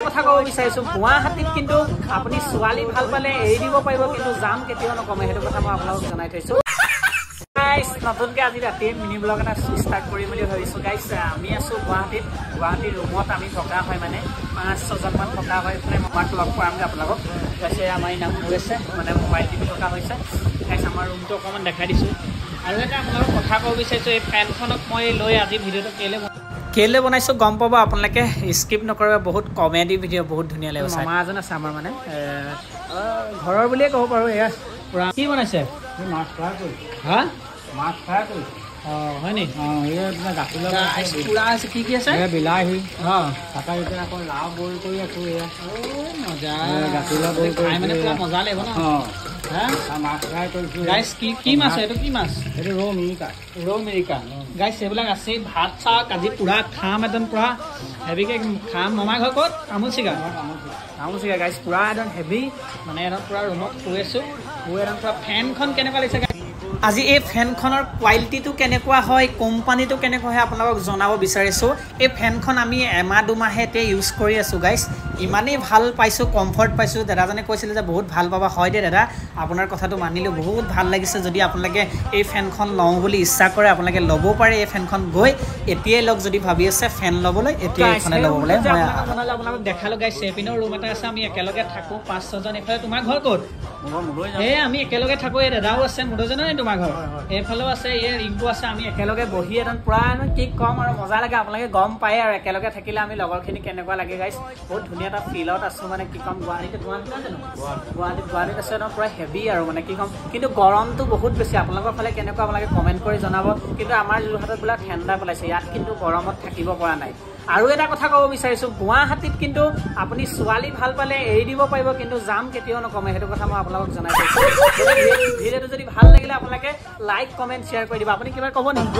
কথা কব বিচাৰিছো গুৱাহাটীত কিন্তু আপুনি ছোৱালী ভাল পালে এৰি দিব পাৰিব কিন্তু জাম কেতিয়াও নকমে সেইটো কথা মই আপোনালোকক জনাই থৈছো গাইস নতুনকৈ আজি ৰাতি মিনি ব্লগ এটা ষ্টাৰ্ট কৰিম বুলি ভাবিছো গাইস আমি আছো গুৱাহাটীৰ ৰুমত আমি থকা হয় মানে 5-6 জন মান থকা হয় মানে মমাক লগ পাম আপোনালোকক গাইছে আমাৰ নাম হৈছে মানে মোবাইল টিভি থকা হৈছে গাইস আমাৰ ৰুমটো অকমান দেখাই দিছো আৰু এটা আপোনালোকক কথা কব বিচাৰিছো এই ফেনখনক মই লৈ আজি ভিডিঅটো কেলে বনাইছো গম পাব আপোনালোকে স্কিপ নকৰিব বহুত কমেডি ভিডিঅ বহুত ধুনীয়া লাগিব মামা এজন আছে আমাৰ মানে ঘৰৰ বুলিয়ে ক'ব পাৰো এয়া পুৰা কি বনাইছে মাছ ফ্ৰাই কৰি হা মাছ ফ্ৰাই কৰি হয় নি এই গাখীৰ গাইছ পুৰা আছে কি আছে এই বিলাহী কাটা ইতে আকৌ লাও বইল কৰি আছো এয়া মজা গাখীৰ বইল কৰি মানে পুৰা মজা লাগিব ন মাছ ফ্ৰাই কৰিছো গাইছ কি মাছ এইটো কি মাছ এইটো ৰৌ মিৰিকা গাইছ এইবিলাক আছে ভাত চাহ আজি পুৰা খাম একদম পুৰা হেভিকে খাম মামা ঘৰ ক'ত আমুচিগা গাইছ পুৰা একদম হেভি মানে একদম পুৰা ৰুমত শুই আছো একদম পুৰা ফেনখন কেনেকুৱা লাগিছে আজি এই ফেনখনৰ কোৱালিটিটো কেনেকুৱা হয় কোম্পানীটো কেনেকুৱা হয় আপোনালোকক জনাব বিচাৰিছোঁ এই ফেনখন আমি এমাহ দুমাহতে ইউজ কৰি আছোঁ গাইছ ইমানেই ভাল পাইছোঁ কমফৰ্ট পাইছোঁ দাদাজনে কৈছিলে যে বহুত ভাল পাবা হয় দে দাদা আপোনাৰ কথাটো মানিলোঁ বহুত ভাল লাগিছে যদি আপোনালোকে এই ফেনখন লওঁ বুলি ইচ্ছা কৰে আপোনালোকে ল'ব পাৰে এই ফেনখন গৈ এতিয়াই লওক যদি ভাবি আছে ফেন ল'বলৈ এতিয়া এইখনে ল'ব বোলে মই আপোনালোকক দেখালোঁ গাইছ চেপিনৰ ৰুম এটা আছে আমি একেলগে থাকোঁ 5-6 জন এইফালে তোমাৰ ঘৰ ক'ত এই আমি একেলগে থাকোঁ এই দাদাও আছে মুদৈজনো তোমাৰ ঘৰ এইফালেও আছে এই ৰিংকু আছে আমি একেলগে বহি একদম পুৰা কি কম আৰু মজা লাগে আপোনালোকে গম পায় আৰু একেলগে থাকিলে আমি লগৰখিনি কেনেকুৱা লাগে গাইছ বহুত ধুনীয়া এটা ফিলত আছো মানে কি কম গুৱাহাটীত আছে একদম পুৰা হেভি আৰু মানে কি কম কিন্তু গৰমটো বহুত বেছি আপোনালোকৰ ফালে কেনেকুৱা আপোনালোকে কমেণ্ট কৰি জনাব কিন্তু আমাৰ যোৰহাটত বোলে ঠাণ্ডা পেলাইছে ইয়াত কিন্তু গৰমত থাকিব পৰা নাই আৰু এটা কথা ক'ব বিচাৰিছো গুৱাহাটীত কিন্তু আপুনি ছোৱালী ভাল পালে এৰি দিব পাৰিব কিন্তু জাম কেতিয়াও নকমে সেইটো কথা মই আপোনালোকক জনাই দিছো ভিডিঅ'টো যদি ভাল লাগিলে আপোনালোকে লাইক কমেণ্ট শ্বেয়াৰ কৰি দিব আপুনি কিবা ক'ব নেকি